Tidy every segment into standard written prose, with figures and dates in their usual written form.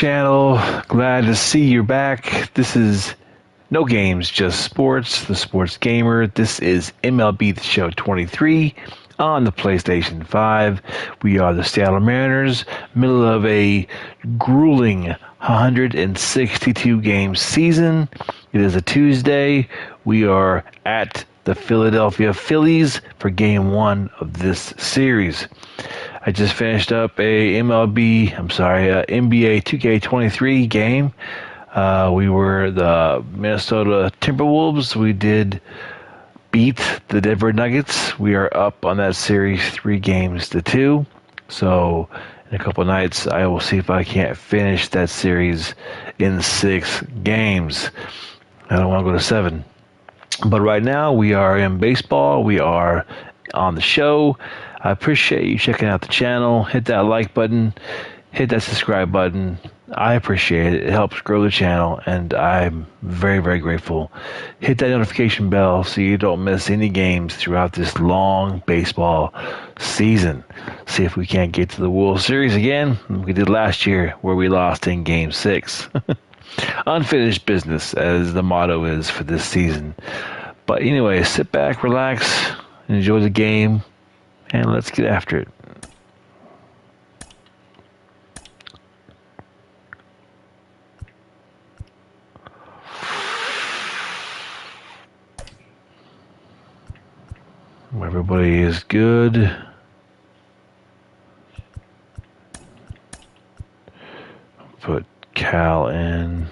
channel. Glad to see you're back. This is No Games, Just Sports, the Sports Gamer. This is MLB The Show 23 on the PlayStation 5. We are the Seattle Mariners, middle of a grueling 162 game season. It is a Tuesday. We are at the Philadelphia Phillies for game one of this series. I just finished up a NBA 2K23 game. We were the Minnesota Timberwolves. We did beat the Denver Nuggets. We are up on that series 3-2. So in a couple of nights, I will see if I can't finish that series in 6 games. I don't want to go to 7. But right now, we are in baseball. We are on the show. I appreciate you checking out the channel. Hit that like button. Hit that subscribe button. I appreciate it. It helps grow the channel, and I'm very, very grateful. Hit that notification bell so you don't miss any games throughout this long baseball season. See if we can't get to the World Series again. We did last year, where we lost in Game 6. Unfinished business, as the motto is for this season. But anyway, sit back, relax, enjoy the game, and let's get after it. Everybody is good. Put Cal in.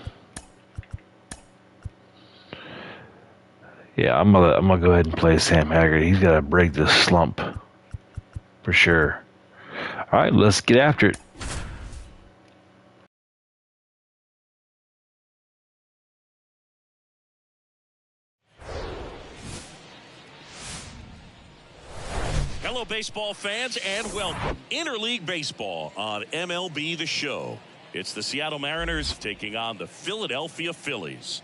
Yeah, I'm gonna go ahead and play Sam Haggard. He's got to break this slump for sure. All right, let's get after it. Hello, baseball fans, and welcome. Interleague Baseball on MLB The Show. It's the Seattle Mariners taking on the Philadelphia Phillies.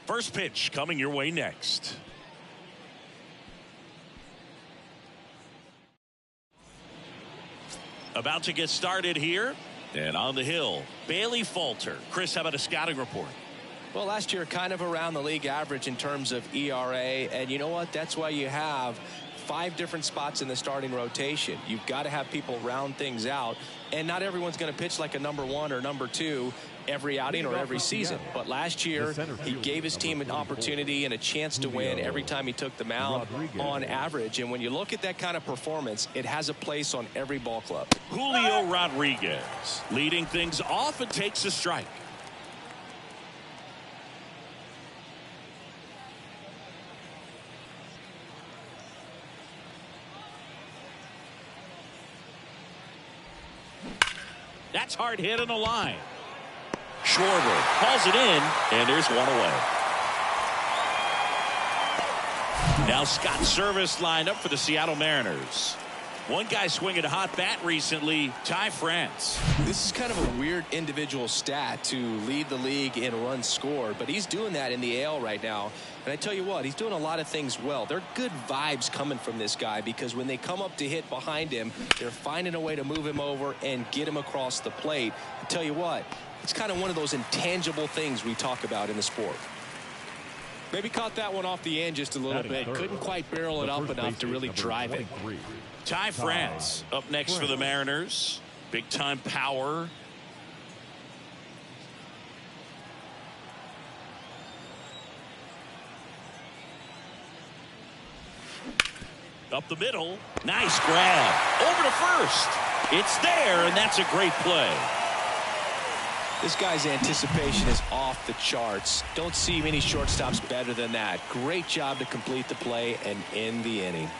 First pitch coming your way next. About to get started here. And on the hill, Bailey Falter. Chris, how about a scouting report? Well, last year kind of around the league average in terms of ERA, and you know what? That's why you have 5 different spots in the starting rotation. You've got to have people round things out, and not everyone's going to pitch like a number 1 or number 2 every outing or every season. But last year, he gave his team an opportunity and a chance to win every time he took the mound on average. And when you look at that kind of performance, it has a place on every ball club. Julio Rodriguez leading things off and takes a strike. That's hard hit in the line. Schwarber calls it in, and there's one away. Now Scott Service lined up for the Seattle Mariners. One guy swinging a hot bat recently, Ty France. This is kind of a weird individual stat to lead the league in runs scored, but he's doing that in the AL right now. And I tell you what, he's doing a lot of things well. There are good vibes coming from this guy because when they come up to hit behind him, they're finding a way to move him over and get him across the plate. I tell you what, it's kind of one of those intangible things we talk about in the sport. Maybe caught that one off the end just a little bit. Couldn't quite barrel it up enough to really drive it. Ty France up next for the Mariners. Big time power. Up the middle. Nice grab. Over to first. It's there, and that's a great play. This guy's anticipation is off the charts. Don't see many shortstops better than that. Great job to complete the play and end the inning.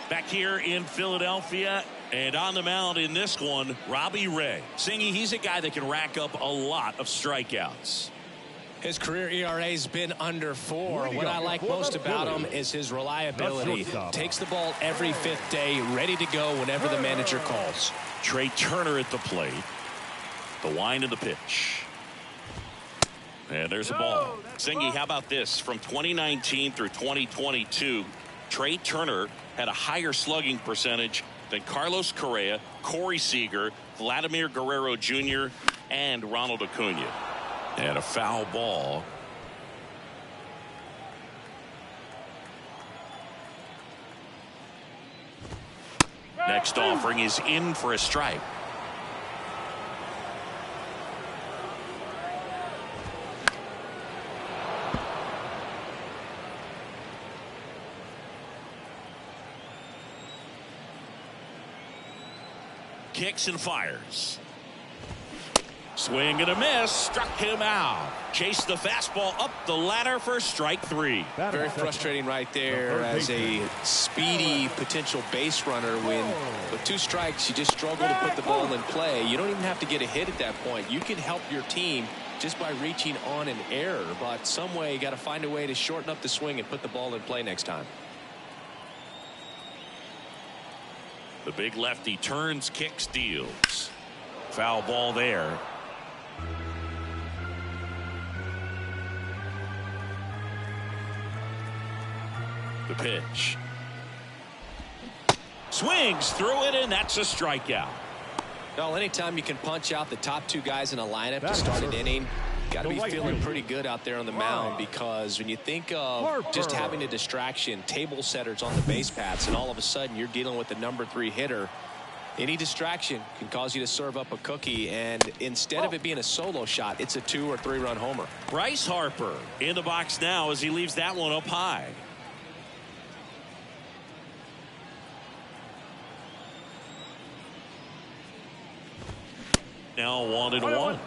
Back here in Philadelphia, and on the mound in this one, Robbie Ray. Singy, he's a guy that can rack up a lot of strikeouts. His career ERA's been under 4. What I like most about him is his reliability. Takes the ball every 5th day, ready to go whenever the manager calls. Trey Turner at the plate. The wind of the pitch. And there's a ball. Singy, how about this? From 2019 through 2022, Trey Turner had a higher slugging percentage than Carlos Correa, Corey Seager, Vladimir Guerrero Jr., and Ronald Acuna. And a foul ball. Next offering is in for a strike. Kicks and fires. Swing and a miss. Struck him out. Chased the fastball up the ladder for strike 3. Very frustrating right there as a speedy potential base runner when with 2 strikes you just struggle to put the ball in play. You don't even have to get a hit at that point. You can help your team just by reaching on an error, but some way you got to find a way to shorten up the swing and put the ball in play next time. The big lefty turns, kicks, deals. Foul ball there. The pitch. Swings through it, and that's a strikeout. Well, anytime you can punch out the top 2 guys in a lineup to start an inning, got to be feeling pretty good out there on the mound, because when you think of just having a distraction, table setters on the base paths, and all of a sudden you're dealing with the number 3 hitter, any distraction can cause you to serve up a cookie, and instead of it being a solo shot, it's a 2 or 3 run homer. Bryce Harper in the box now as he leaves that one up high. Now 1-1.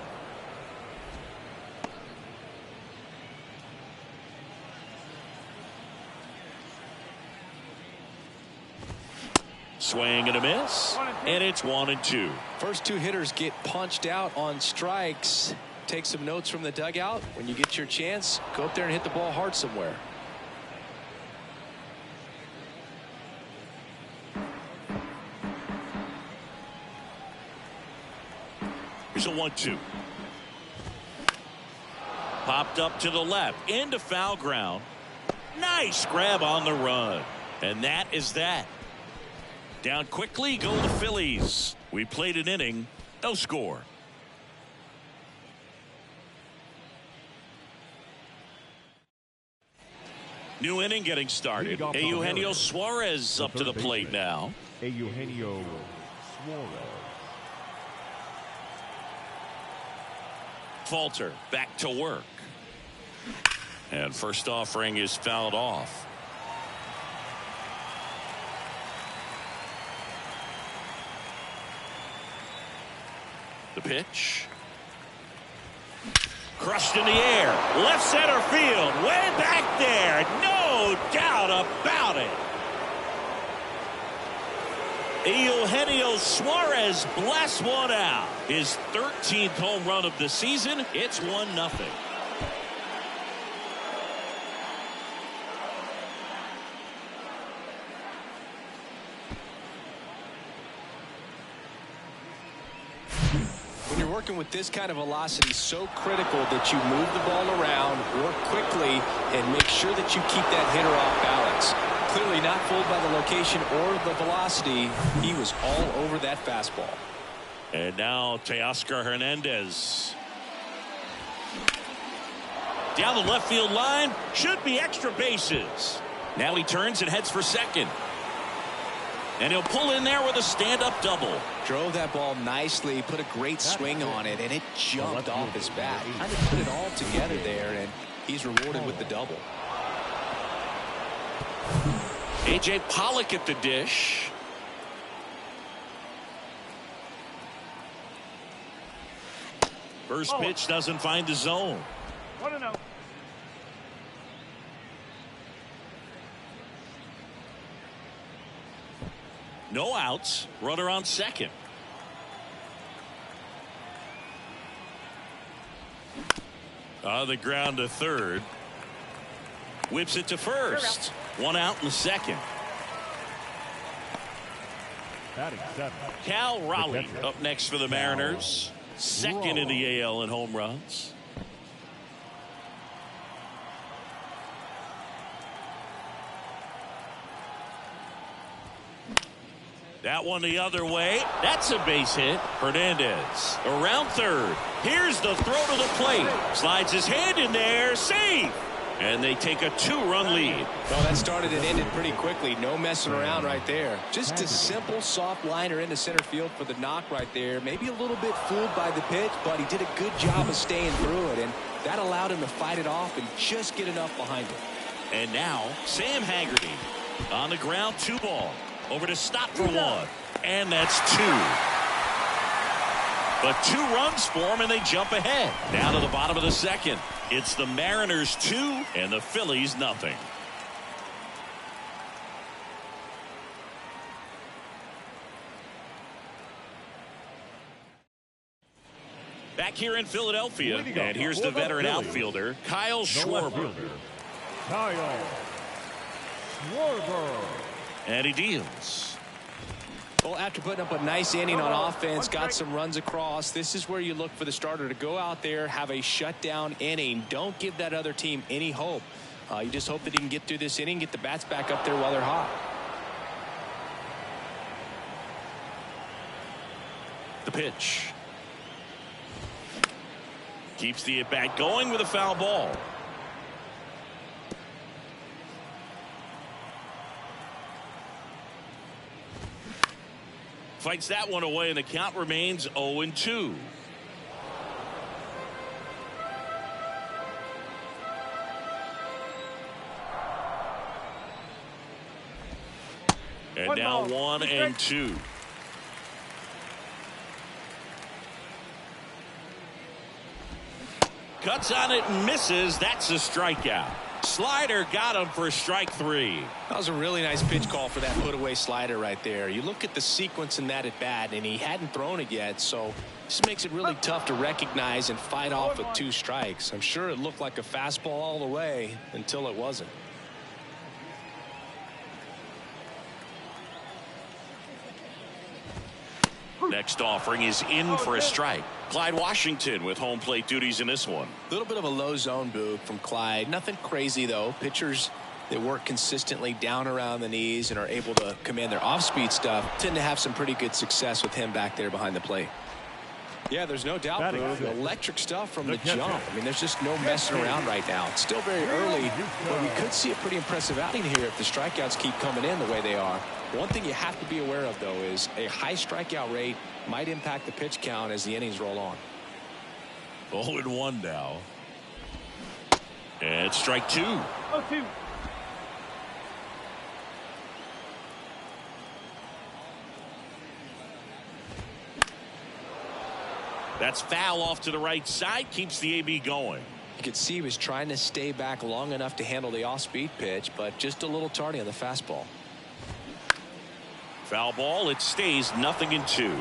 Swing and a miss, and it's 1-2. First 2 hitters get punched out on strikes. Take some notes from the dugout. When you get your chance, go up there and hit the ball hard somewhere. Here's a 1-2. Popped up to the left into foul ground. Nice grab on the run, and that is that. Down quickly go the Phillies. We played an inning, no score. New inning getting started. Eugenio Suarez up to the plate now. Eugenio Suarez. Falter back to work. And first offering is fouled off. The pitch. Crushed in the air. Left center field. Way back there. No doubt about it. Eugenio Suarez blasts one out. His 13th home run of the season. It's 1-0. When you're working with this kind of velocity, so critical that you move the ball around, work quickly, and make sure that you keep that hitter off balance. Clearly not fooled by the location or the velocity. He was all over that fastball. And now Teoscar Hernandez. Down the left field line. Should be extra bases. Now he turns and heads for second. And he'll pull in there with a stand-up double. Drove that ball nicely, put a great swing on it, and it jumped off his bat. Kind of put it all together there, and he's rewarded with the double. A.J. Pollock at the dish. First pitch doesn't find the zone. 1-0. No outs. Runner on second. On the ground to third. Whips it to first. 1 out in the second. Cal Raleigh up next for the Mariners. Second in the AL in home runs. That one the other way. That's a base hit. Hernandez around third. Here's the throw to the plate. Slides his hand in there. Safe. And they take a 2-run lead. Well, that started and ended pretty quickly. No messing around right there. Just a simple soft liner into center field for the knock right there. Maybe a little bit fooled by the pitch, but he did a good job of staying through it. And that allowed him to fight it off and just get enough behind it. And now Sam Haggerty on the ground, 2 ball. Over to stop for 1. And that's 2. But 2 runs for him, and they jump ahead. Down to the bottom of the second. It's the Mariners 2 and the Phillies nothing. Back here in Philadelphia, and here's the veteran outfielder, Kyle Schwarber. Kyle Schwarber. And he deals. Well, after putting up a nice inning on offense, got some runs across, this is where you look for the starter to go out there, have a shutdown inning. Don't give that other team any hope. You just hope that he can get through this inning, get the bats back up there while they're hot. The pitch. Keeps the at-bat going with a foul ball. Fights that one away, and the count remains 0-2. And now 1-2. Cuts on it and misses. That's a strikeout. Slider got him for strike 3. That was a really nice pitch call for that put away slider right there. You look at the sequence in that at bat, and he hadn't thrown it yet, so this makes it really tough to recognize and fight off with 2 strikes. I'm sure it looked like a fastball all the way until it wasn't. Next offering is in for a strike. Clyde Washington with home plate duties in this one. A little bit of a low zone boot from Clyde. Nothing crazy, though. Pitchers that work consistently down around the knees and are able to command their off-speed stuff tend to have some pretty good success with him back there behind the plate. Yeah, there's no doubt, Boog. Electric stuff from the jump. I mean, there's just no messing around right now. It's still very early, but we could see a pretty impressive outing here if the strikeouts keep coming in the way they are. One thing you have to be aware of, though, is a high strikeout rate might impact the pitch count as the innings roll on. 0-1 now. And strike 2. 0-2. That's foul off to the right side. Keeps the AB going. You could see he was trying to stay back long enough to handle the off-speed pitch, but just a little tardy on the fastball. Foul ball. It stays 0-2.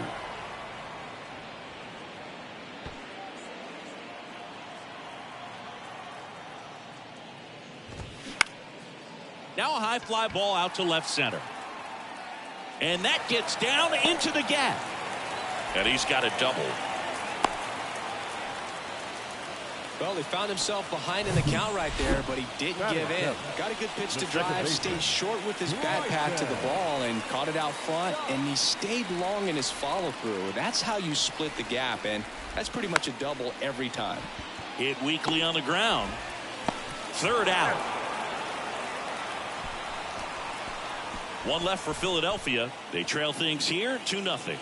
Now a high fly ball out to left center. And that gets down into the gap. And he's got a double. Well, he found himself behind in the count right there, but he didn't give in. Got a good pitch to drive, stayed short with his bat path to the ball, and caught it out front, and he stayed long in his follow-through. That's how you split the gap, and that's pretty much a double every time. Hit weakly on the ground. Third out. One left for Philadelphia. They trail things here 2-0.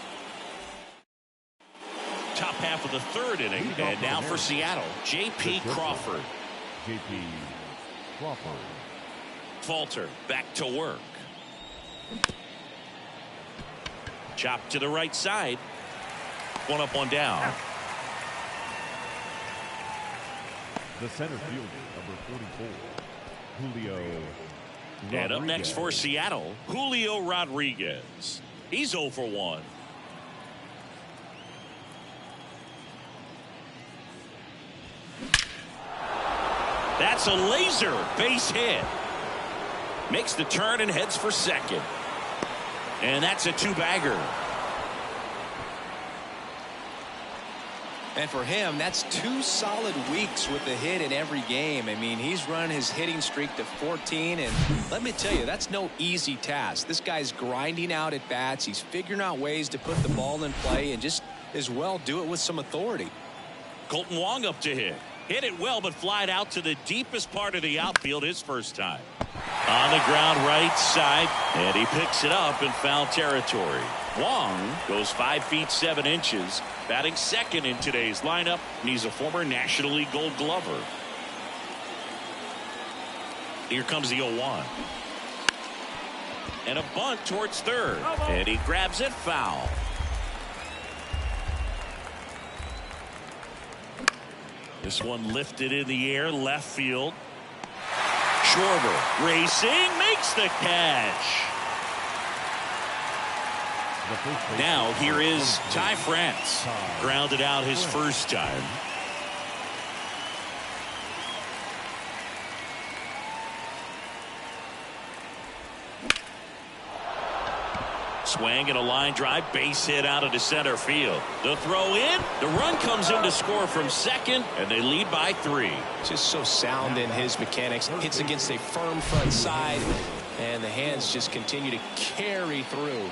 Top half of the third inning, and now for Seattle, J.P. Crawford. J.P. Crawford. Falter back to work. Chop to the right side. One up, one down. The center fielder, number 44, Julio Rodriguez. And up next for Seattle, Julio Rodriguez. He's 0 for 1. That's a laser base hit. Makes the turn and heads for second. And that's a 2-bagger. And for him, that's 2 solid weeks with the hit in every game. I mean, he's run his hitting streak to 14, and let me tell you, that's no easy task. This guy's grinding out at bats. He's figuring out ways to put the ball in play and just as well do it with some authority. Colton Wong up to hit. Hit it well, but flied out to the deepest part of the outfield his first time. On the ground right side, and he picks it up in foul territory. Wong goes 5 feet 7 inches, batting second in today's lineup, and he's a former National League Gold Glover. Here comes the 0-1. And a bunt towards third, and he grabs it foul. This one lifted in the air, left field. Schwarber racing, makes the catch. Now here is Ty France. Grounded out his first time. Swing and a line drive, base hit out of the center field. The throw in, the run comes in to score from second, and they lead by 3. Just so sound in his mechanics. Hits against a firm front side, and the hands just continue to carry through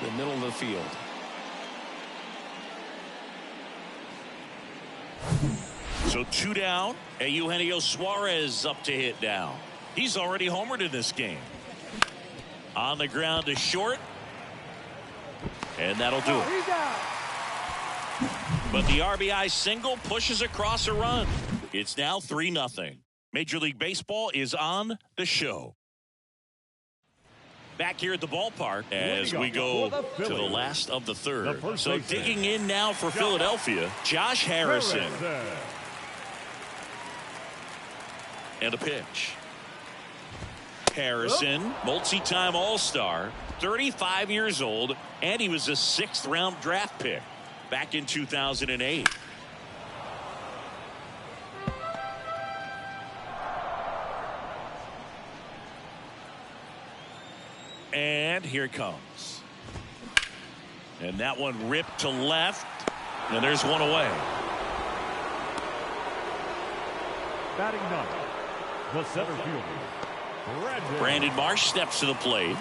the middle of the field. So 2 down, and Eugenio Suarez up to hit now. He's already homered in this game. On the ground to short. And that'll do it. But the RBI single pushes across a run. It's now 3-0. Major League Baseball is on the show. Back here at the ballpark as we go to the last of the third. So digging in now for Philadelphia, Josh Harrison. And a pitch. Harrison, multi-time All-Star, 35 years old, and he was a 6th-round draft pick back in 2008. And here it comes. And that one ripped to left, and there's one away. Batting ninth, the center fielder, Brandon Marsh steps to the plate.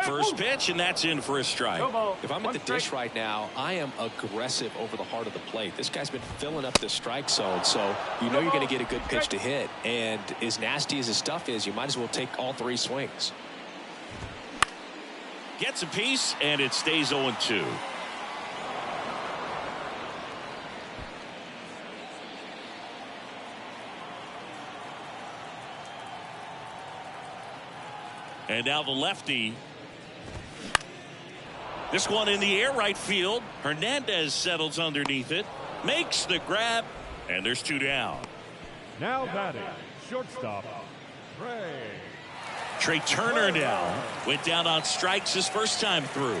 First pitch, and that's in for a strike. If I'm at the dish right now, I am aggressive over the heart of the plate. This guy's been filling up the strike zone, so you know you're going to get a good pitch to hit. And as nasty as his stuff is, you might as well take all 3 swings. Gets a piece, and it stays 0-2. And now the lefty. This one in the air right field. Hernandez settles underneath it. Makes the grab. And there's 2 down. now batting, shortstop, Trey Turner now went down on strikes his first time through.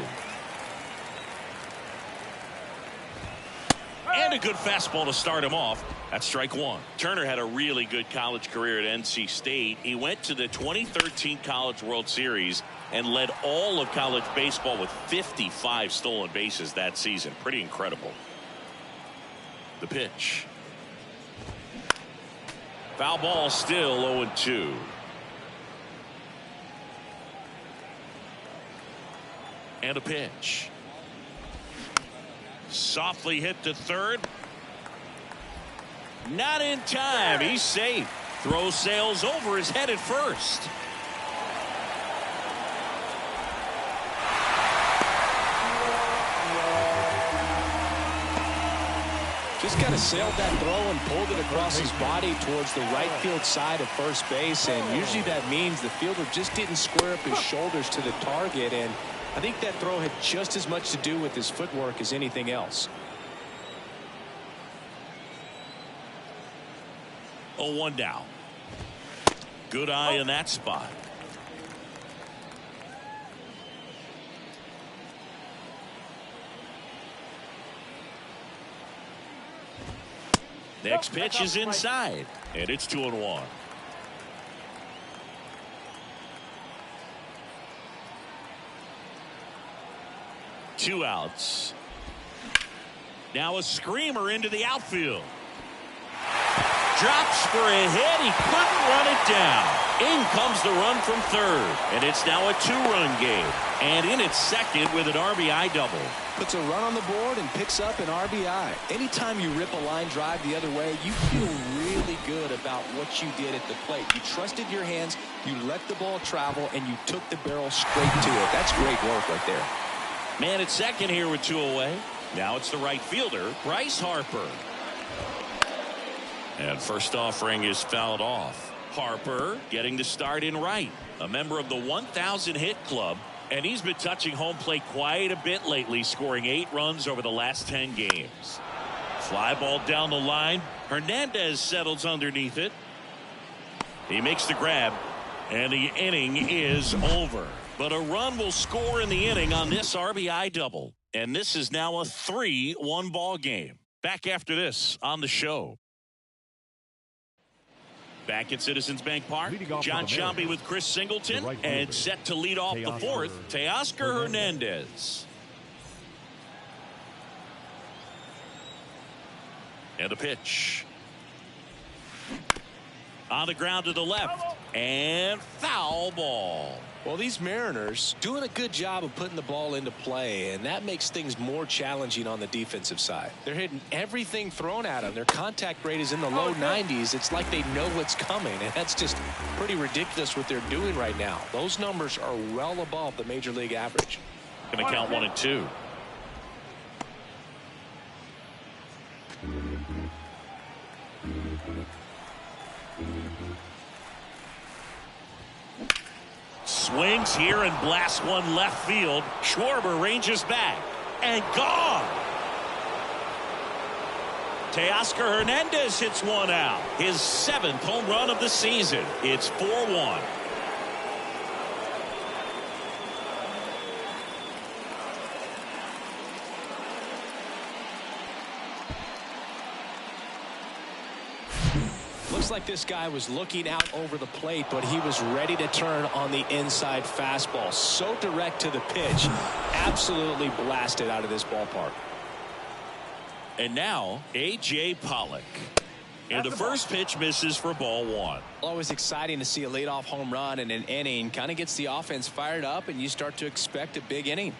And a good fastball to start him off. That's strike 1. Turner had a really good college career at NC State. He went to the 2013 College World Series and led all of college baseball with 55 stolen bases that season. Pretty incredible. The pitch. Foul ball, still 0-2. And a pitch. Softly hit to third. Not in time. He's safe. Throw sails over his head at first. Just kind of sailed that throw and pulled it across his body towards the right field side of first base. And usually that means the fielder just didn't square up his shoulders to the target. And I think that throw had just as much to do with his footwork as anything else. 0-1 down. Good eye in that spot. Next pitch is inside, and it's 2-1. 2 outs. Now a screamer into the outfield. Drops for a hit. He couldn't run it down. In comes the run from third. And it's now a 2-run game. And in at second with an RBI double. Puts a run on the board and picks up an RBI. Anytime you rip a line drive the other way, you feel really good about what you did at the plate. You trusted your hands, you let the ball travel, and you took the barrel straight to it. That's great work right there. Man at second here with 2 away. Now it's the right fielder, Bryce Harper. And first offering is fouled off. Harper getting the start in right. A member of the 1,000 hit club. And he's been touching home plate quite a bit lately, scoring 8 runs over the last 10 games. Fly ball down the line. Hernandez settles underneath it. He makes the grab. And the inning is over. But a run will score in the inning on this RBI double. And this is now a 3-1 ball game. Back after this on the show. Back at Citizens Bank Park, John Sciambi with Chris Singleton, and set to lead off the fourth, Teoscar Hernandez. And a pitch. On the ground to the left, and foul ball. Well, these Mariners doing a good job of putting the ball into play, and that makes things more challenging on the defensive side. They're hitting everything thrown at them. Their contact rate is in the low 90s. It's like they know what's coming, and that's just pretty ridiculous what they're doing right now. Those numbers are well above the major league average. Going to count 1 and 2. Swings here and blasts one left field. Schwarber ranges back and gone. Teoscar Hernandez hits one out. His 7th home run of the season. It's 4-1. Looks like this guy was looking out over the plate, but he was ready to turn on the inside fastball. So direct to the pitch. Absolutely blasted out of this ballpark. And now A.J. Pollock. And the first pitch misses for ball 1. Always exciting to see a leadoff home run in an inning. Kind of gets the offense fired up, and you start to expect a big inning.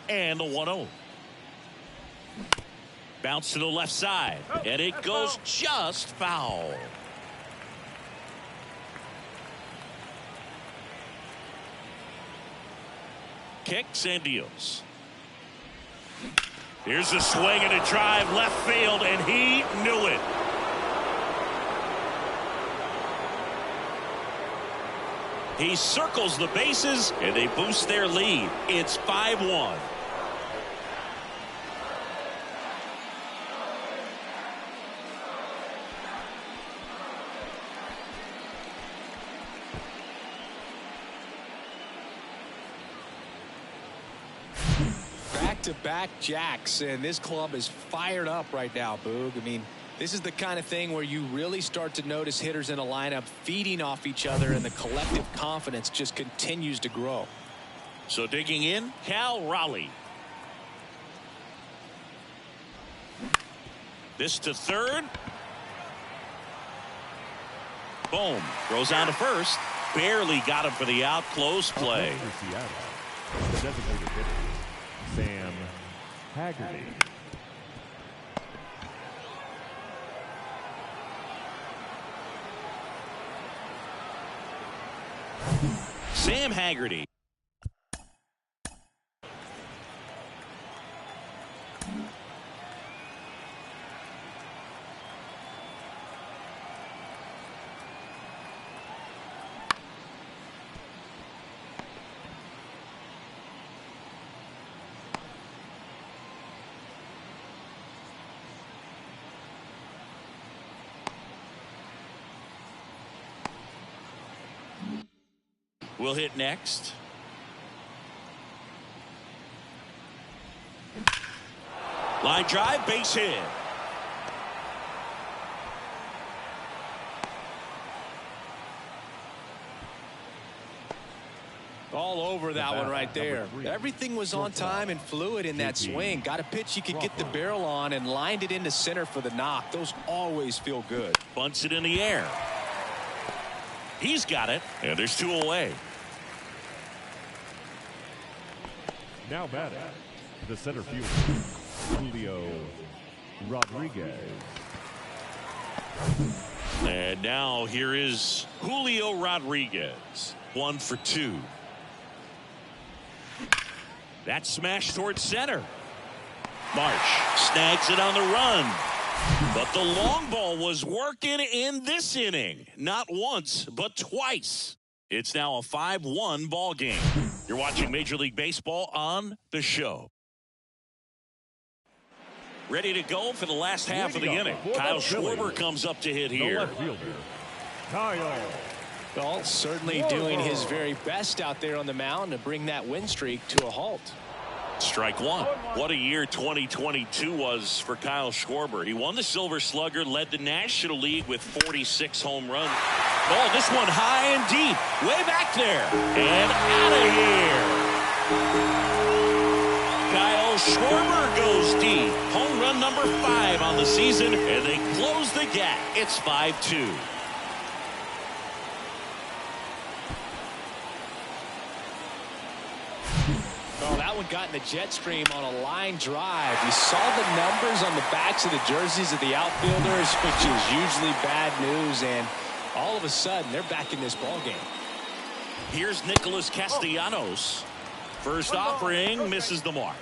And the 1-0. Bounce to the left side, and it goes just foul. Kicks and deals. Here's a swing and a drive left field, and he knew it. He circles the bases, and they boost their lead. It's 5-1. Back-to-back jacks, and this club is fired up right now, Boog. I mean, this is the kind of thing where you really start to notice hitters in a lineup feeding off each other, and the collective confidence just continues to grow. So digging in, Cal Raleigh. This to third. Boom. Throws on to first. Barely got him for the out. Close play. Designated hitter, Sam Haggerty. Sam Haggerty. Will hit next. Line drive, base hit. all over that one right there. Everything was on time and fluid in that swing. Got a pitch you could get the barrel on and lined it into center for the knock. Those always feel good. Bunts it in the air. He's got it, and there's 2 away. Now batting, the center fielder, Julio Rodriguez. And now here is Julio Rodriguez. 1 for 2. That smash towards center. Marsh snags it on the run. But the long ball was working in this inning. Not once, but twice. It's now a 5-1 ball game. You're watching Major League Baseball on The Show. Ready to go for the last half of the inning. Kyle Schwarber comes up to hit here. The left fielder, Kyle. Well, certainly doing his very best out there on the mound to bring that win streak to a halt. Strike one. What a year 2022 was for Kyle Schwarber. He won the Silver Slugger, led the National League with 46 home runs. Oh, this one high and deep, way back there, and out of here. Kyle Schwarber goes deep. Home run number 5 on the season, and they close the gap. It's 5-2. Oh, that one got in the jet stream on a line drive. You saw the numbers on the backs of the jerseys of the outfielders, which is usually bad news, and all of a sudden they're back in this ball game. Here's Nicholas Castellanos. First offering misses the mark.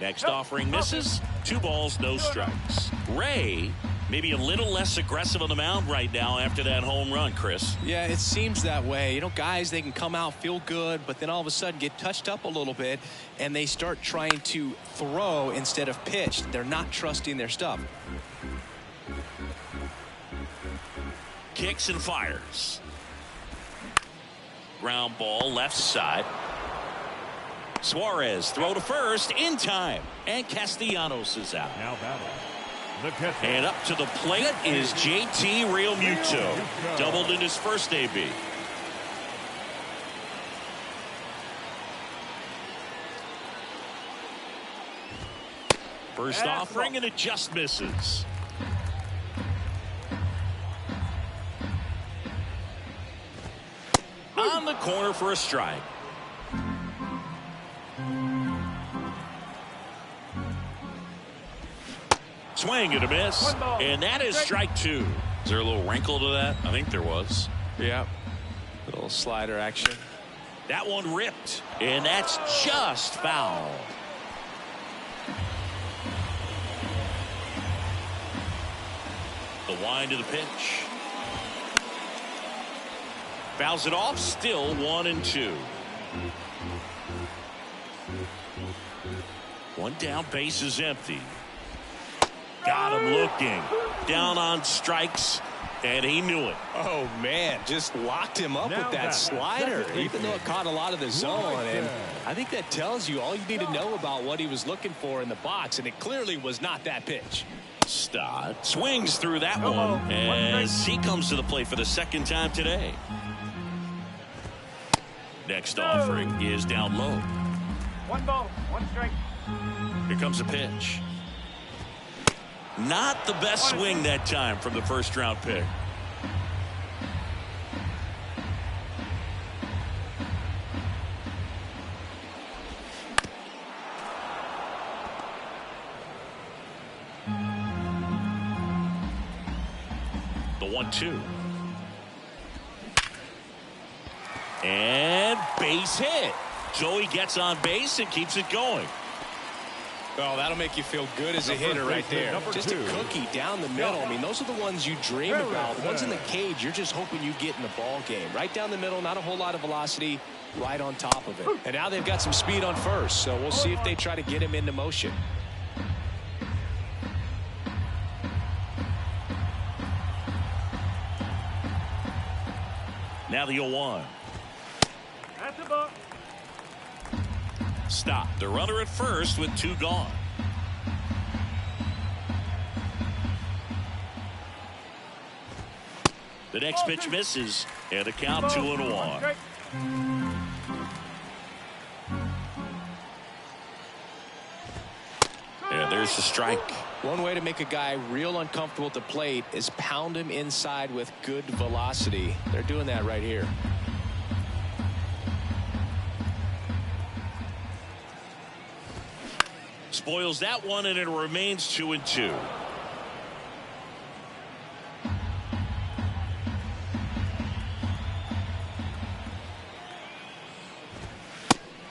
Next offering misses. 2 balls, no strikes. Ray maybe a little less aggressive on the mound right now after that home run, Chris. Yeah, it seems that way. You know, guys, they can come out, feel good, but then all of a sudden get touched up a little bit, and they start trying to throw instead of pitch. They're not trusting their stuff. Kicks and fires. Ground ball left side. Suarez throw to first in time, and Castellanos is out. Now batting, the catcher. And up to the plate is JT Realmuto. Doubled in his first AB. First offering, and it just misses. On the corner for a strike. Swing and a miss, and that is strike 2. Is there a little wrinkle to that? I think there was. Yeah, little slider action. That one ripped, and that's just foul. The wind of the pitch. Fouls it off, still 1-2. One down, base is empty. Got him looking. Down on strikes, and he knew it. Oh, man, just locked him up with that slider, even though it caught a lot of the zone. And I think that tells you all you need to know about what he was looking for in the box, and it clearly was not that pitch. Stott swings through that one as he comes to the plate for the second time today. Next offering is down low. 1 ball, 1 strike. Here comes a pitch. Not the best swing that time from the first round pick. The 1-2. And base hit. Joey gets on base and keeps it going. Oh, that'll make you feel good as a hitter right there. Just a cookie down the middle. I mean, those are the ones you dream about. The ones in the cage, you're just hoping you get in the ball game. Right down the middle, not a whole lot of velocity, right on top of it. And now they've got some speed on first, so we'll see if they try to get him into motion. Now the 0-1. That's a ball. Stop. The runner at first with 2 gone. The next pitch misses, and a count 2-1. And there's the strike. One way to make a guy real uncomfortable at the plate is pound him inside with good velocity. They're doing that right here. Spoils that one, and it remains 2-2.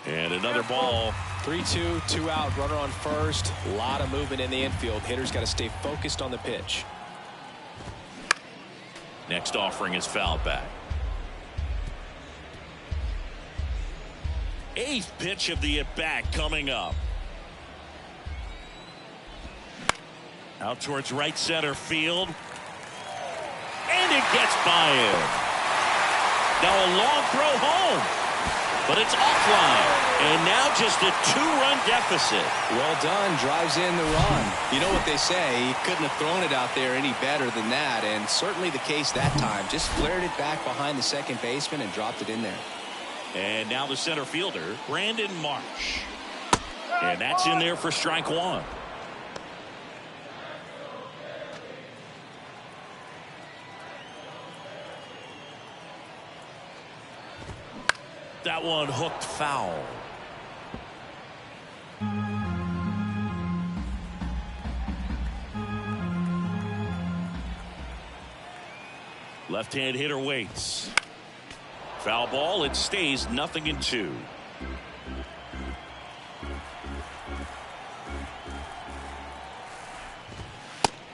And another ball. 3-2, 2 out, runner on first. A lot of movement in the infield. Hitters got to stay focused on the pitch. Next offering is fouled back. Eighth pitch of the at-bat coming up. Out towards right center field. And it gets by him. Now a long throw home. But it's offline. And now just a 2-run deficit. Well done. Drives in the run. You know what they say. He couldn't have thrown it out there any better than that. And certainly the case that time. Just flared it back behind the second baseman and dropped it in there. And now the center fielder, Brandon Marsh. And that's in there for strike one. That one hooked foul. Left-hand hitter waits. Foul ball. It stays 0-2.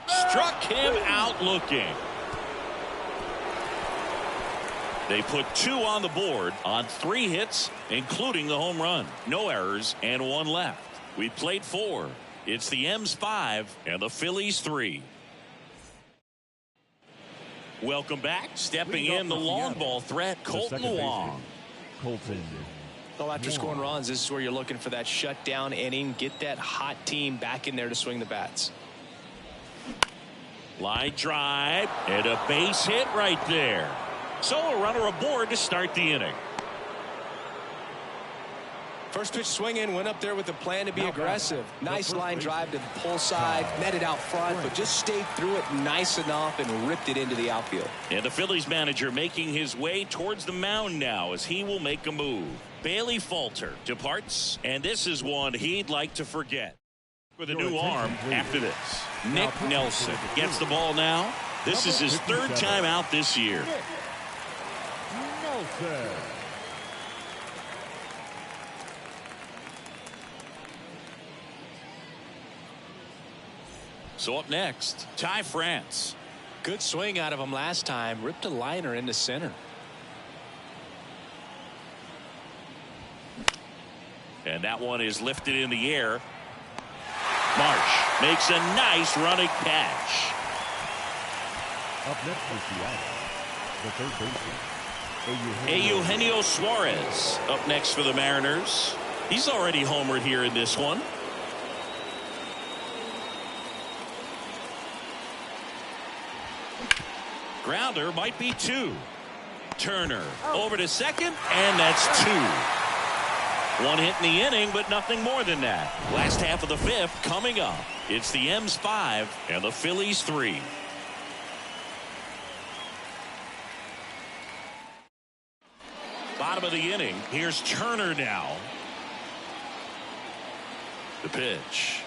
Struck him out looking. They put 2 on the board on 3 hits, including the home run. No errors and 1 left. We played 4. It's the M's 5 and the Phillies 3. Welcome back. Stepping in the long ball threat, Colton Wong. Colton. Well, after scoring runs, this is where you're looking for that shutdown inning. Get that hot team back in there to swing the bats. Line drive and a base hit right there. So a runner aboard to start the inning. First pitch swinging, went up there with a plan to be aggressive. Nice line drive to the pull side, met it out front, but just stayed through it nice enough and ripped it into the outfield. And the Phillies manager making his way towards the mound now as he will make a move. Bailey Falter departs, and this is one he'd like to forget. With a new arm after this. Nick Nelson gets the ball now. This is his 3rd time out this year. Nelson. So up next, Ty France. Good swing out of him last time. Ripped a liner into center. And that one is lifted in the air. Marsh makes a nice running catch. Up next for Seattle, the third baseman, Eugenio Suarez up next for the Mariners. He's already homered here in this one. Grounder might be 2. Turner over to second, and that's 2. 1 hit in the inning, but nothing more than that. Last half of the 5th coming up. It's the M's 5 and the Phillies 3. Bottom of the inning. Here's Turner now. The pitch.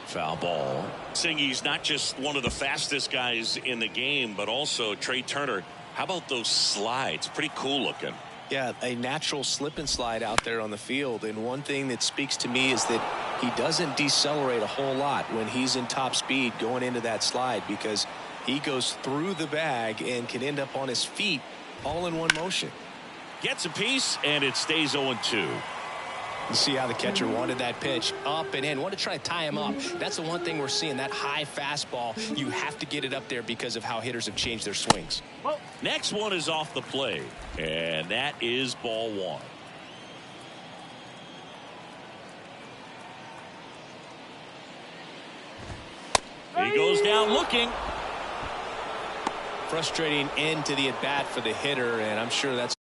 Foul ball. Singy's not just one of the fastest guys in the game, but also Trey Turner. How about those slides? Pretty cool looking. Yeah, a natural slip and slide out there on the field. And one thing that speaks to me is that he doesn't decelerate a whole lot when he's in top speed going into that slide, because he goes through the bag and can end up on his feet all in one motion. Gets a piece, and it stays 0-2. You see how the catcher wanted that pitch up and in. Want to try to tie him up. That's the one thing we're seeing, that high fastball. You have to get it up there because of how hitters have changed their swings. Next one is off the plate, and that is ball 1. He goes down looking. frustrating end to the at-bat for the hitter, and I'm sure that's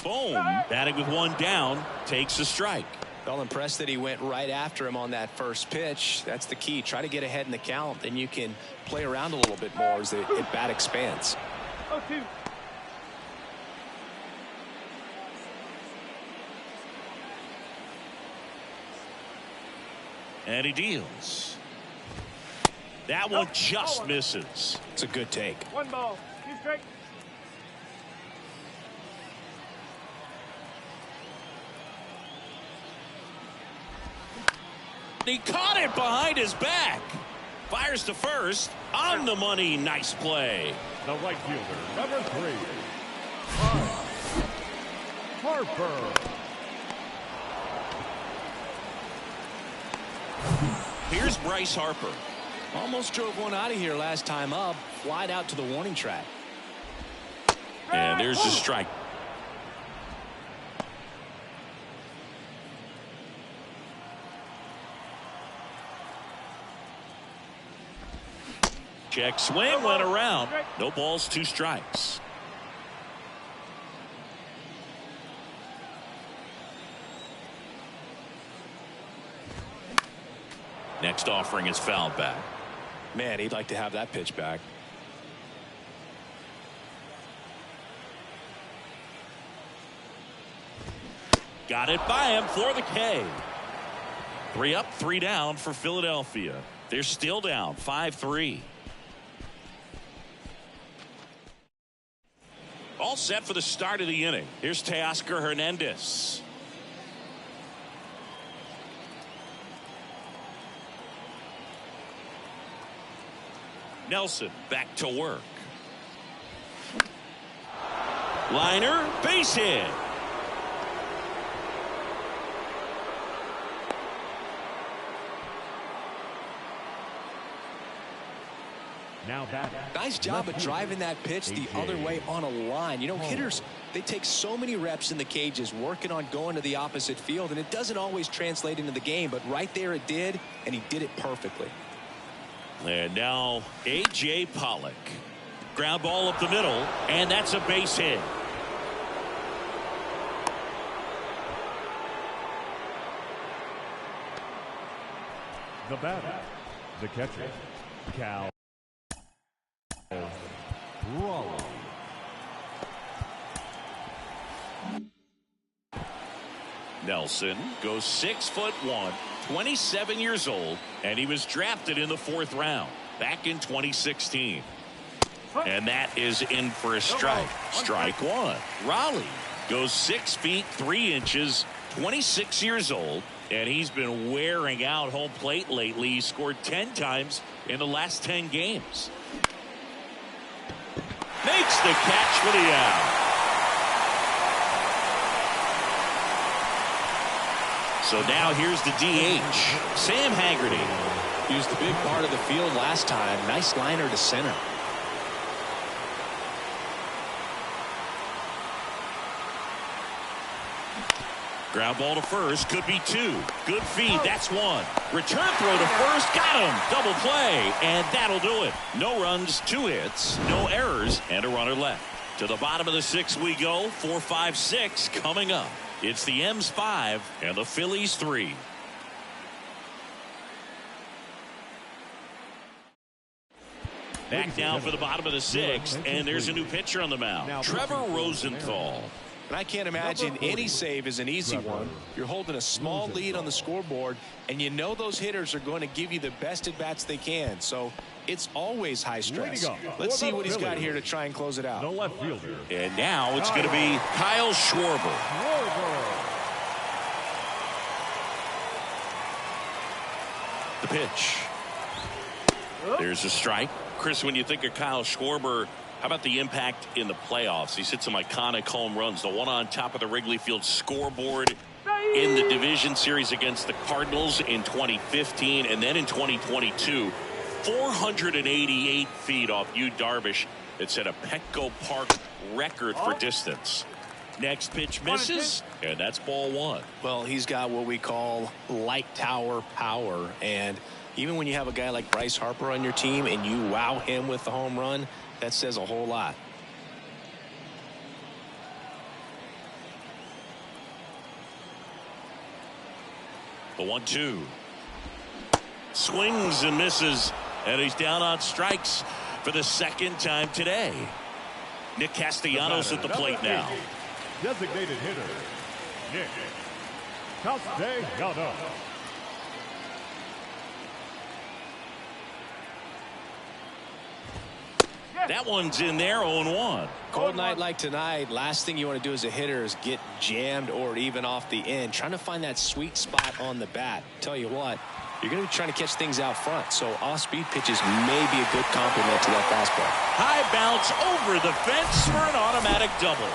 boom. Batting with one down, takes a strike. well impressed that he went right after him on that first pitch. That's the key. Try to get ahead in the count, then you can play around a little bit more as the at-bat expands. 0-2. And he deals. That one just misses. It's a good take. 1 ball, 2 strikes. He caught it behind his back. Fires to first. On the money. Nice play. The right fielder, number 3. Harper. Here's Bryce Harper. Almost drove one out of here last time up. Flied out to the warning track. And there's the strike. Check swing, went around. No balls, 2 strikes. Next offering is fouled back. Man, he'd like to have that pitch back. Got it by him for the K. 3 up, 3 down for Philadelphia. They're still down 5-3. All set for the start of the inning. Here's Teoscar Hernandez. Nelson back to work. Liner, base hit. Now back. Nice job of driving that pitch the other way on a line. You know, hitters, they take so many reps in the cages working on going to the opposite field, and it doesn't always translate into the game, but right there it did, and he did it perfectly. And now A.J. Pollock. Ground ball up the middle, and that's a base hit. The batter, the catcher, Cal Raleigh. Nelson goes 6'1", 27 years old, and he was drafted in the 4th round back in 2016. And that is in for a strike. Strike 1. Raleigh goes 6 feet 3 inches, 26 years old, and he's been wearing out home plate lately. He scored 10 times in the last 10 games. Makes the catch for the out. So now here's the DH, Sam Haggerty. Used the big part of the field last time. Nice liner to center. Ground ball to first, could be 2. Good feed, that's 1. Return throw to first, got him. Double play, and that'll do it. No runs, 2 hits, no errors, and a runner left. To the bottom of the 6th we go. 4, 5, 6 coming up. It's the M's 5 and the Phillies 3. Back now for the bottom of the 6th, and there's a new pitcher on the mound, Trevor Rosenthal. And I can't imagine any save is an easy one. You're holding a small lead on the scoreboard, and you know those hitters are going to give you the best at bats they can. So it's always high stress. Let's see what he's got here to try and close it out. The left fielder. And now it's going to be Kyle Schwarber. The pitch. There's a strike. Chris, when you think of Kyle Schwarber, how about the impact in the playoffs? He's hit some iconic home runs. The one on top of the Wrigley Field scoreboard. in the division series against the Cardinals in 2015 and then in 2022. 488 feet off Yu Darvish. It set a Petco Park record for distance. Next pitch misses, and that's ball one. Well, he's got what we call light tower power, and even when you have a guy like Bryce Harper on your team and you wow him with the home run, that says a whole lot. The 1-2. Swings and misses, and he's down on strikes for the second time today. Nick Castellanos at the plate now. Designated hitter, Nick Castellanos. That one's in there, 0-1. Cold night like tonight, last thing you want to do as a hitter is get jammed or even off the end. Trying to find that sweet spot on the bat. Tell you what, you're going to be trying to catch things out front, so off-speed pitches may be a good complement to that fastball. High bounce over the fence for an automatic double.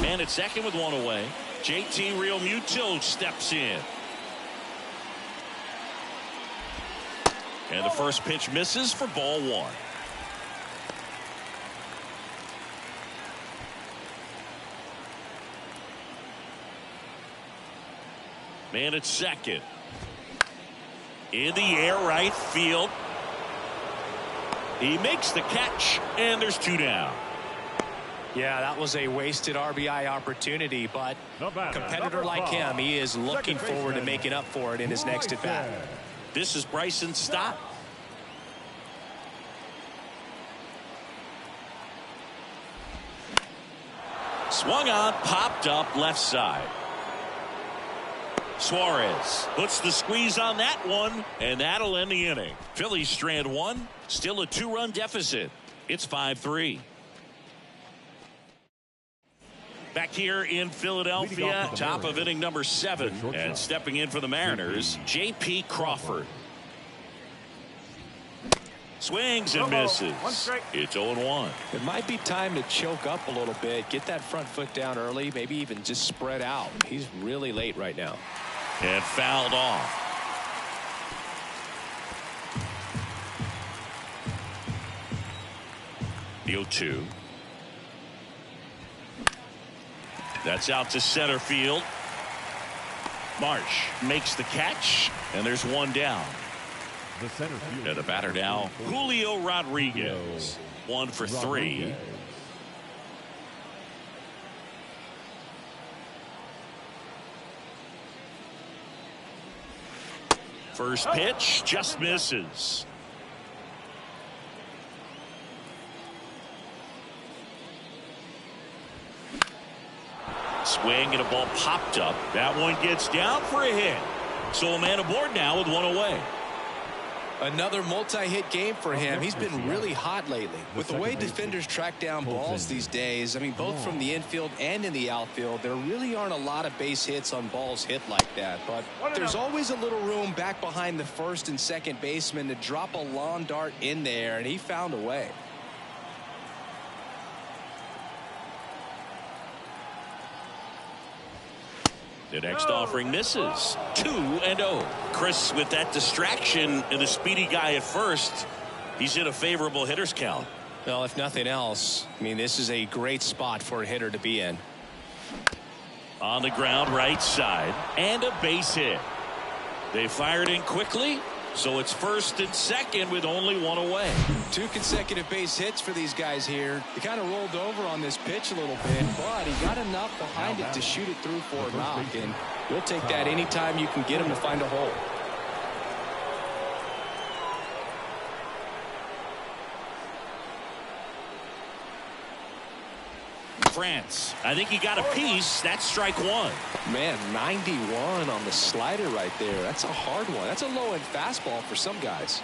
Man at second with one away. JT Realmuto steps in. And the first pitch misses for ball one. Man at second. In the air, right field. He makes the catch, and there's two down. Yeah, that was a wasted RBI opportunity, but a competitor like him, he is looking forward to making up for it in his next at bat. This is Bryson Stott. Swung on, popped up left side. Suarez puts the squeeze on that one, and that'll end the inning. Phillies strand one, still a 2-run deficit. It's 5-3. Back here in Philadelphia, top of inning number 7, and stepping in for the Mariners, J.P. Crawford. Swings and misses. It's 0-1. It might be time to choke up a little bit, get that front foot down early, maybe even just spread out. He's really late right now. And fouled off. The 0-2. That's out to center field. Marsh makes the catch, and there's one down. The center field. And the batter now, Julio Rodriguez. 1 for 3. First pitch just misses. Swing and a ball popped up. That one gets down for a hit. So a man aboard now with one away. Another multi-hit game for him. He's been really hot lately. With the way defenders track down balls these days, I mean, both from the infield and in the outfield, there really aren't a lot of base hits on balls hit like that. But there's always a little room back behind the first and second baseman to drop a lawn dart in there, and he found a way. The next offering misses. 2-0. Chris, with that distraction and the speedy guy at first, he's in a favorable hitter's count. Well, if nothing else, I mean, this is a great spot for a hitter to be in. On the ground, right side, and a base hit. They fired in quickly, so it's first and second with only one away. 2 consecutive base hits for these guys here. He kind of rolled over on this pitch a little bit, but he got enough behind it to shoot it through for a knock, and we'll take that anytime you can get him to find a hole. France, I think he got a piece. That's strike one. Man, 91 on the slider right there. That's a hard one. That's a low-end fastball for some guys.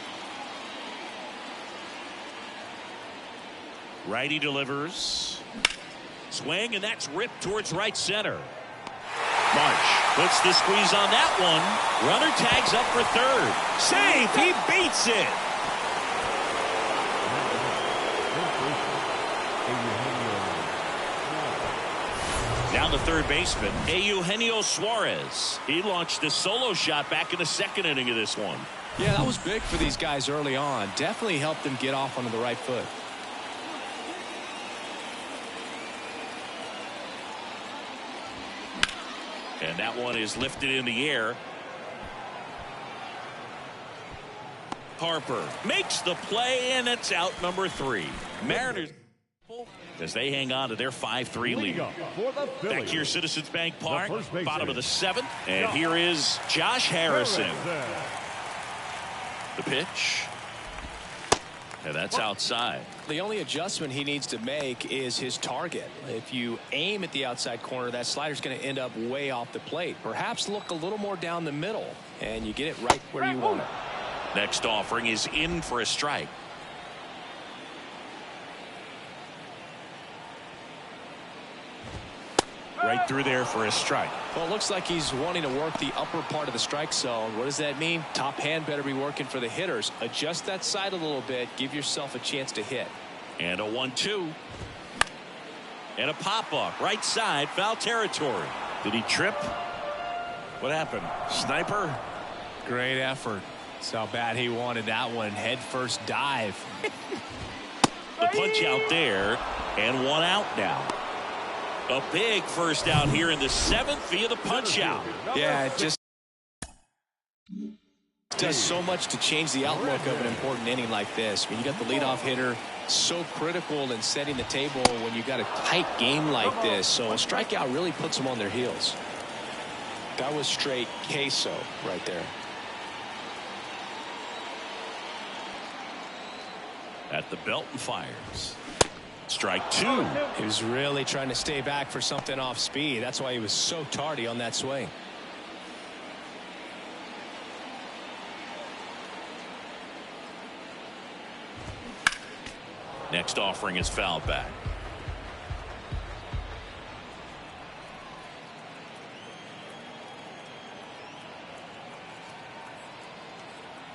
Righty delivers. Swing, and that's ripped towards right center. Marsh puts the squeeze on that one. Runner tags up for third. Safe. He beats it. Down the third baseman, Eugenio Suarez. He launched a solo shot back in the second inning of this one. Yeah, that was big for these guys early on. Definitely helped them get off onto the right foot. And that one is lifted in the air. Harper makes the play, and it's out number 3. Mariners, as they hang on to their 5-3 lead. Back here, Citizens Bank Park, bottom of the 7th. And here is Josh Harrison. The pitch. And that's outside. The only adjustment he needs to make is his target. If you aim at the outside corner, that slider's going to end up way off the plate. Perhaps look a little more down the middle, and you get it right where you want it. Next offering is in for a strike. Right through there for a strike. Well, it looks like he's wanting to work the upper part of the strike zone. What does that mean? Top hand better be working for the hitters. Adjust that side a little bit. Give yourself a chance to hit. And a 1-2. And a pop-up. Right side. Foul territory. Did he trip? What happened? Sniper? Great effort. That's how bad he wanted that one. Head first dive. The punch out there. And one out now. A big first out here in the 7th via the punch out. Yeah, it just does so much to change the outlook of an important inning like this. I mean, you got the leadoff hitter, so critical in setting the table when you got a tight game like this. So a strikeout really puts them on their heels. That was straight queso right there. At the belt and fires. Strike 2. He was really trying to stay back for something off speed. That's why he was so tardy on that swing. Next offering is fouled back.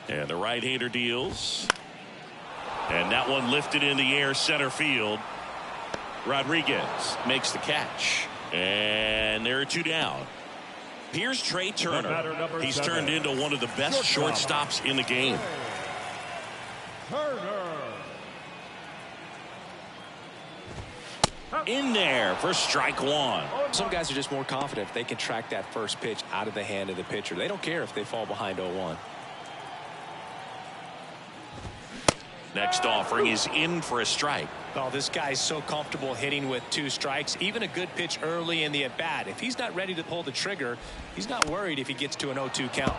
And the right-hander deals. And that one lifted in the air center field. Rodriguez makes the catch. And there are 2 down. Here's Trey Turner. He's turned into one of the best shortstops in the game. In there for strike 1. Some guys are just more confident if they can track that first pitch out of the hand of the pitcher. They don't care if they fall behind 0-1. Next offering is in for a strike. Oh, this guy's so comfortable hitting with 2 strikes. Even a good pitch early in the at-bat. If he's not ready to pull the trigger, he's not worried if he gets to an 0-2 count.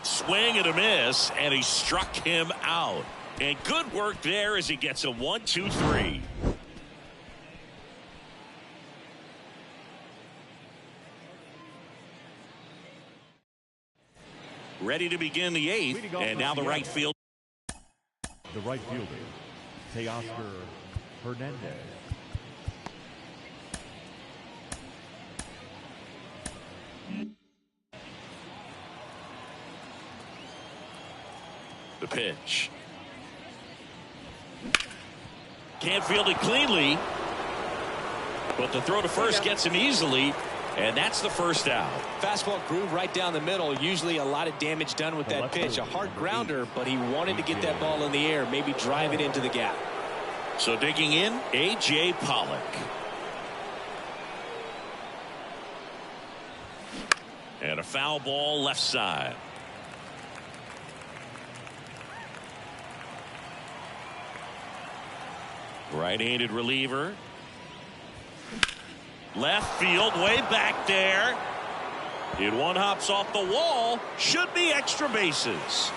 Swing and a miss, and he struck him out. And good work there as he gets a 1-2-3. Ready to begin the 8th, and now the right field. The right fielder, Teoscar Hernandez. The pitch. Can't field it cleanly, but the throw to first gets him easily. And that's the first out. Fastball groove right down the middle. Usually a lot of damage done with that pitch. A hard grounder, but he wanted to get that ball in the air, maybe drive it into the gap. So digging in, A.J. Pollock. And a foul ball left side. Right-handed reliever. Left field, way back there. And one hops off the wall. Should be extra bases.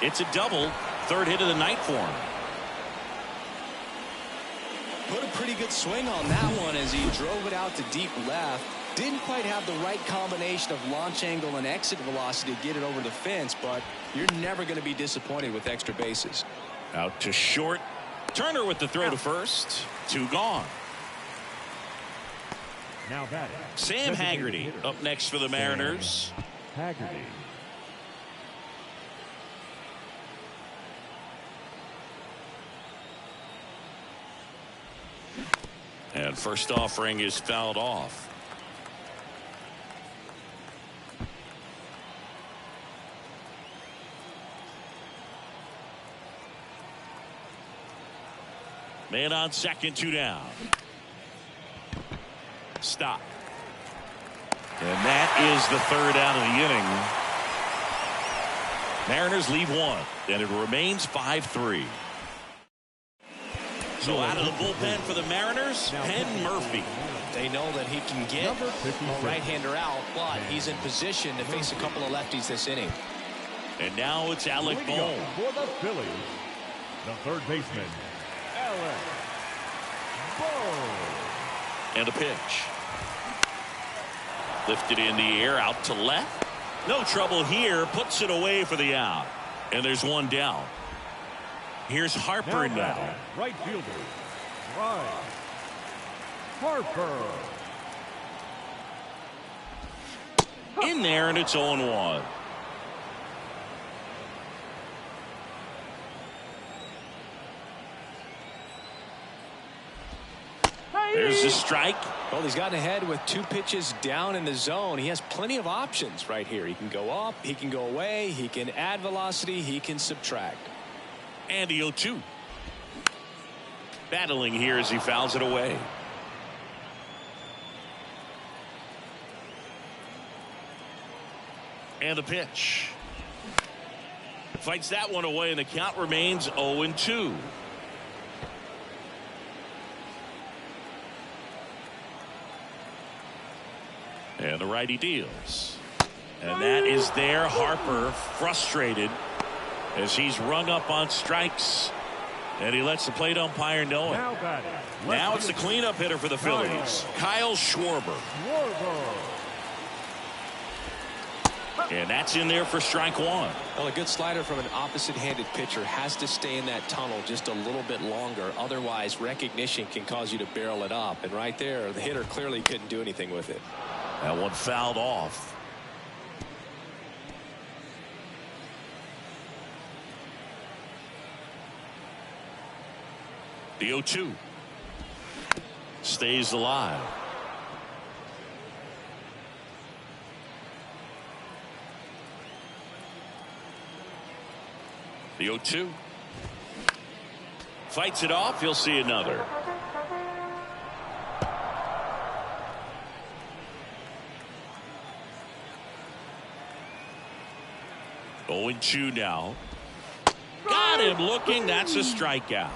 It's a double. 3rd hit of the night for him. Put a pretty good swing on that one as he drove it out to deep left. Didn't quite have the right combination of launch angle and exit velocity to get it over the fence, but you're never going to be disappointed with extra bases. Out to short. Turner with the throw to first. 2 gone. Now batting, Sam Haggerty up next for the Mariners. Haggerty. First offering is fouled off. Man on second, 2 down. Stop. And that is the third out of the inning. Mariners leave 1, and it remains 5-3. So out of the bullpen for the Mariners, Penn Murphy. They know that he can get a right-hander out, but he's in position to face a couple of lefties this inning. And now it's Alec Bohm. For the Phillies, the third baseman, Alec Bohm. And a pitch. Lifted in the air, out to left. No trouble here, puts it away for the out. And there's 1 down. Here's Harper now. Right fielder, Bryce Harper. In there, and it's 0-1. There's the strike. Well, he's gotten ahead with 2 pitches down in the zone. He has plenty of options right here. He can go up, he can go away, he can add velocity, he can subtract. And the 0-2. Battling here as he fouls it away. And the pitch. Fights that one away, and the count remains 0-2. And the righty deals. And that is there. Harper frustrated as he's rung up on strikes. And he lets the plate umpire know it. Now it's the cleanup hitter for the Phillies, Kyle Schwarber. And that's in there for strike 1. Well, a good slider from an opposite-handed pitcher has to stay in that tunnel just a little bit longer. Otherwise, recognition can cause you to barrel it up. And right there, the hitter clearly couldn't do anything with it. That one fouled off. The 0-2 stays alive. The 0-2 fights it off. He'll see another. Oh, 0-2 now. Got him looking. That's a strikeout.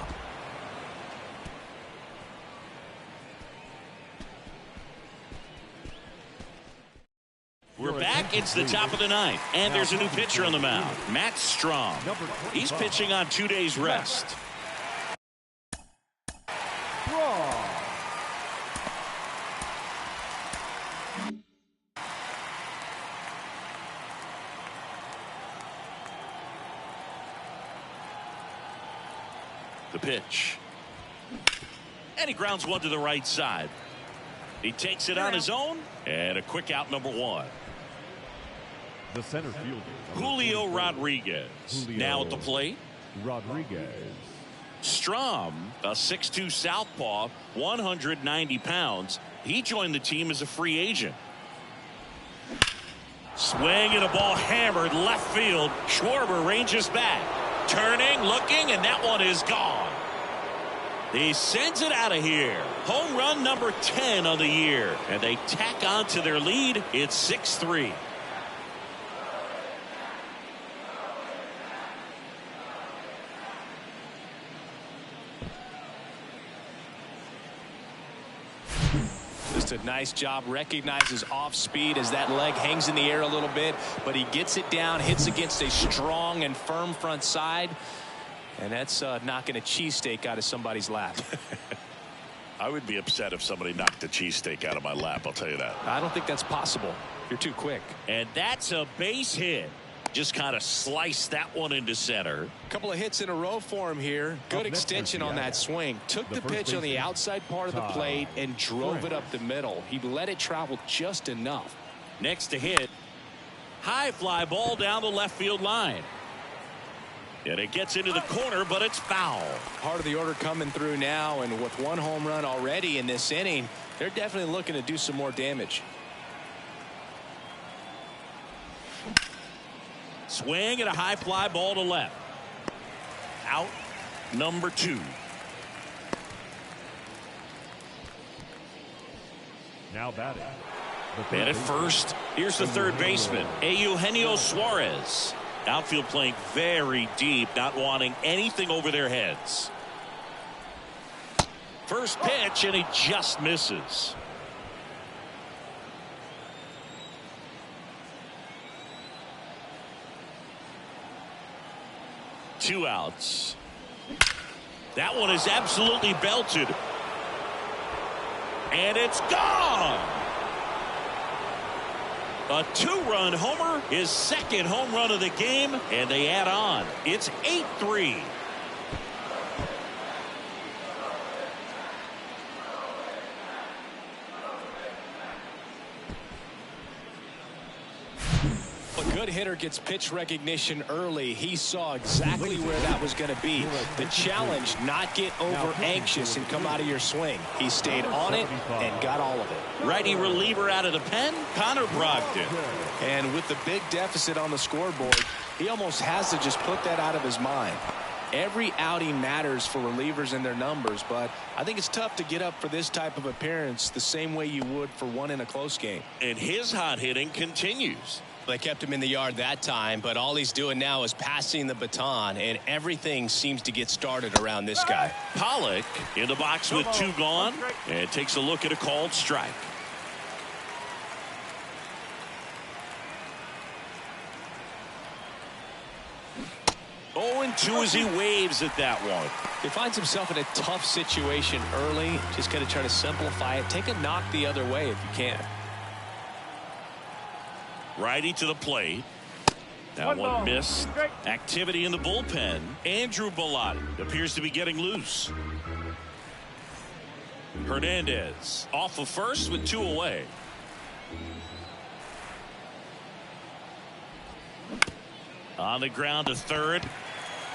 We're back. It's the top of the 9th, and there's a new pitcher on the mound, Matt Strom. He's pitching on 2 days rest. The pitch. And he grounds one to the right side. He takes it on his own, and a quick out, number 1. The center fielder, Julio Rodriguez. Now at the plate. Rodriguez. Strom, a 6'2 southpaw, 190 pounds. He joined the team as a free agent. Swing and a ball hammered left field. Schwarber ranges back. Turning, looking, and that one is gone. He sends it out of here. Home run number 10 on the year. And they tack on to their lead. It's 6-3. Just a nice job. Recognizes off speed as that leg hangs in the air a little bit, but he gets it down, hits against a strong and firm front side, and that's knocking a cheesesteak out of somebody's lap. I would be upset if somebody knocked a cheesesteak out of my lap, I'll tell you that. I don't think that's possible. You're too quick. And that's a base hit. Just kind of sliced that one into center. A couple of hits in a row for him here. Good extension on that swing. Took the pitch on the outside part of the plate and drove it up the middle. He let it travel just enough. Next to hit. High fly ball down the left field line. And it gets into the corner, but it's foul. Part of the order coming through now, and with one home run already in this inning, they're definitely looking to do some more damage. Swing and a high fly ball to left. Out number 2. Now batting. And at first, here's the third baseman, Eugenio Suarez. Outfield playing very deep, not wanting anything over their heads. First pitch, and he just misses. Two outs. That one is absolutely belted. And it's gone. A 2-run homer, his second home run of the game, and they add on. It's 8-3. A good hitter gets pitch recognition early. He saw exactly where that was going to be. The challenge, not get over anxious and come out of your swing. He stayed on it and got all of it. Righty reliever out of the pen, Connor Brogdon. And with the big deficit on the scoreboard, he almost has to just put that out of his mind. Every outing matters for relievers and their numbers, but I think it's tough to get up for this type of appearance the same way you would for one in a close game. And his hot hitting continues. They kept him in the yard that time, but all he's doing now is passing the baton, and everything seems to get started around this guy. Pollock in the box with 2 gone, and takes a look at a called strike. Oh, and 2 as he waves at that one. He finds himself in a tough situation early. Just got to try to simplify it. Take a knock the other way if you can. Righty to the plate. That one missed. Activity in the bullpen. Andrew Bellotti appears to be getting loose. Hernandez off of first with 2 away. On the ground to third.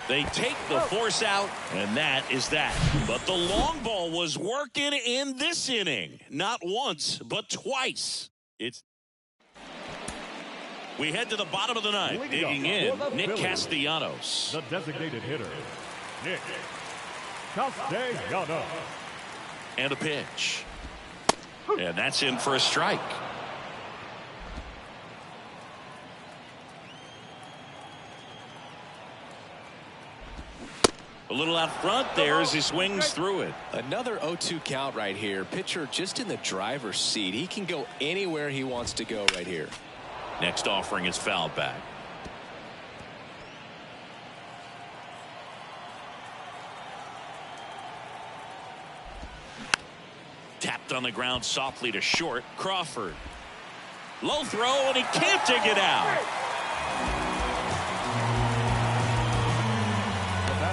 They take the force out, and that is that. But the long ball was working in this inning. Not once, but twice. We head to the bottom of the ninth. Digging in, Nick Castellanos. The designated hitter, Nick Castellanos. And a pitch. And that's in for a strike. A little out front there as he swings through it. Another 0-2 count right here. Pitcher just in the driver's seat. He can go anywhere he wants to go right here. Next offering is foul back. Tapped on the ground softly to short. Crawford. Low throw, and he can't dig it out.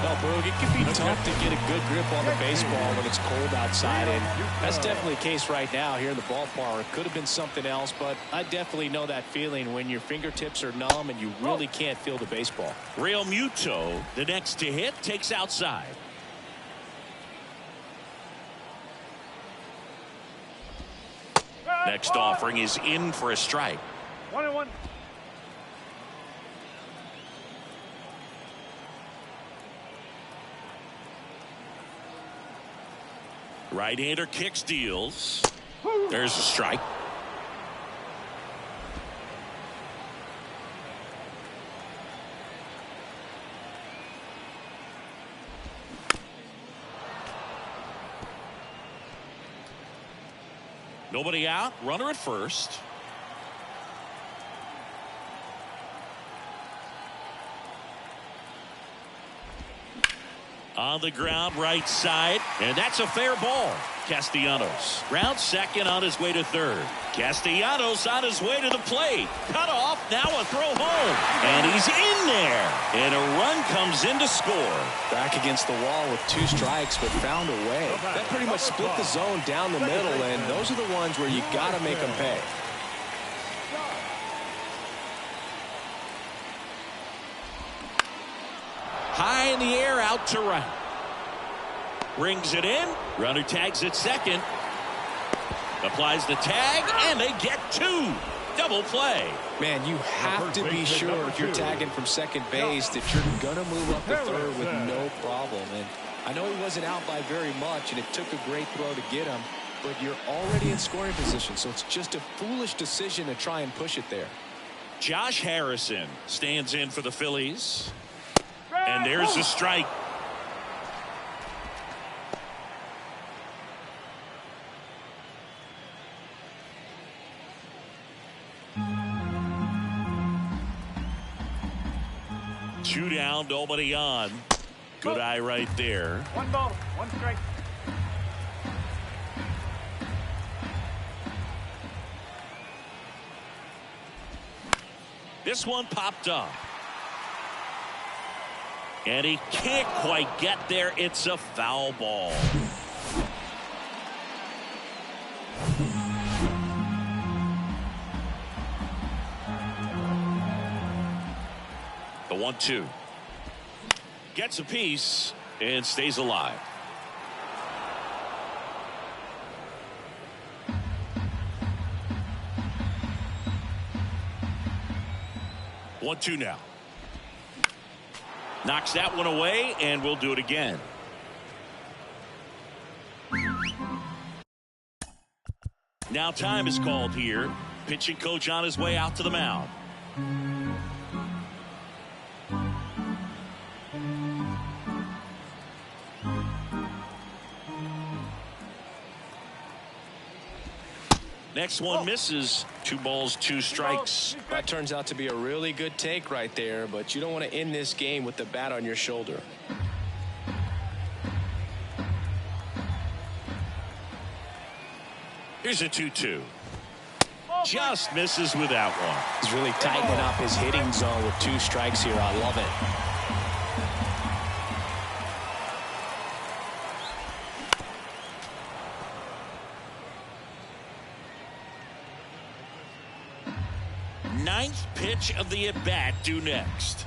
Well, Boog, it can be tough to get a good grip on the baseball when it's cold outside, and that's definitely the case right now here in the ballpark. It could have been something else, but I definitely know that feeling when your fingertips are numb and you really can't feel the baseball. Real Muto, the next to hit, takes outside. Next offering is in for a strike. 1-1. Right-hander kicks, deals. There's a strike. Nobody out. Runner at first. On the ground, right side, and that's a fair ball. Castellanos round second on his way to third. Castellanos on his way to the plate. Cut off, now a throw home. And he's in there. And a run comes in to score. Back against the wall with 2 strikes, but found a way. That pretty much split the zone down the middle, and those are the ones where you got to make them pay. High in the air, out to right. Brings it in. Runner tags at second. Applies the tag, and they get 2. Double play. Man, you have to be sure if you're tagging from second base that you're going to move up to third with no problem. And I know he wasn't out by very much, and it took a great throw to get him, but you're already in scoring position, so it's just a foolish decision to try and push it there. Josh Harrison stands in for the Phillies. And there's a strike. Two down, nobody on. Good eye right there. 1 ball, 1 strike. This one popped up. And he can't quite get there. It's a foul ball. The 1-2. Gets a piece and stays alive. One, two now. Knocks that one away, and we'll do it again. Now time is called here. Pitching coach on his way out to the mound. Next one misses. 2 balls, 2 strikes. That turns out to be a really good take right there, but you don't want to end this game with the bat on your shoulder. Here's a 2-2. Just misses with that one. He's really tightening up his hitting zone with 2 strikes here. I love it. Ninth pitch of the at-bat due next.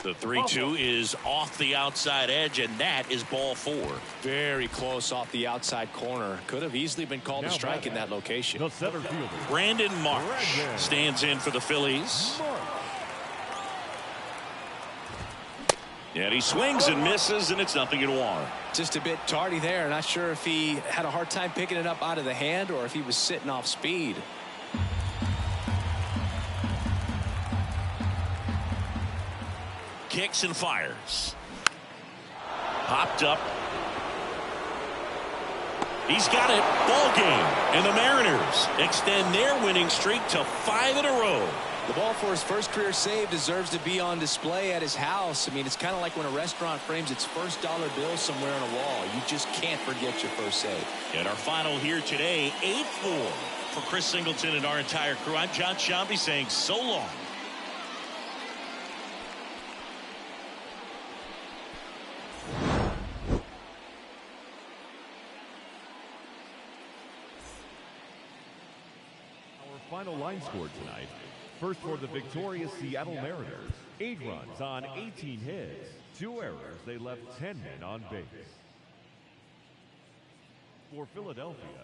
The 3-2 is off the outside edge, and that is ball 4. Very close off the outside corner. Could have easily been called a strike in that location. The center fielder, Brandon Marsh stands in for the Phillies. And he swings and misses, and it's 0-1. Just a bit tardy there. Not sure if he had a hard time picking it up out of the hand or if he was sitting off speed. Kicks and fires. Popped up. He's got it. Ball game. And the Mariners extend their winning streak to 5 in a row. The ball for his first career save deserves to be on display at his house. I mean, it's kind of like when a restaurant frames its first dollar bill somewhere on a wall. You just can't forget your first save. And our final here today, 8-4 for Chris Singleton and our entire crew. I'm John Shambi saying so long. our final line score tonight. First for the victorious Seattle Mariners, 8 runs on 18 hits, 2 errors. They left 10 men on base. For Philadelphia,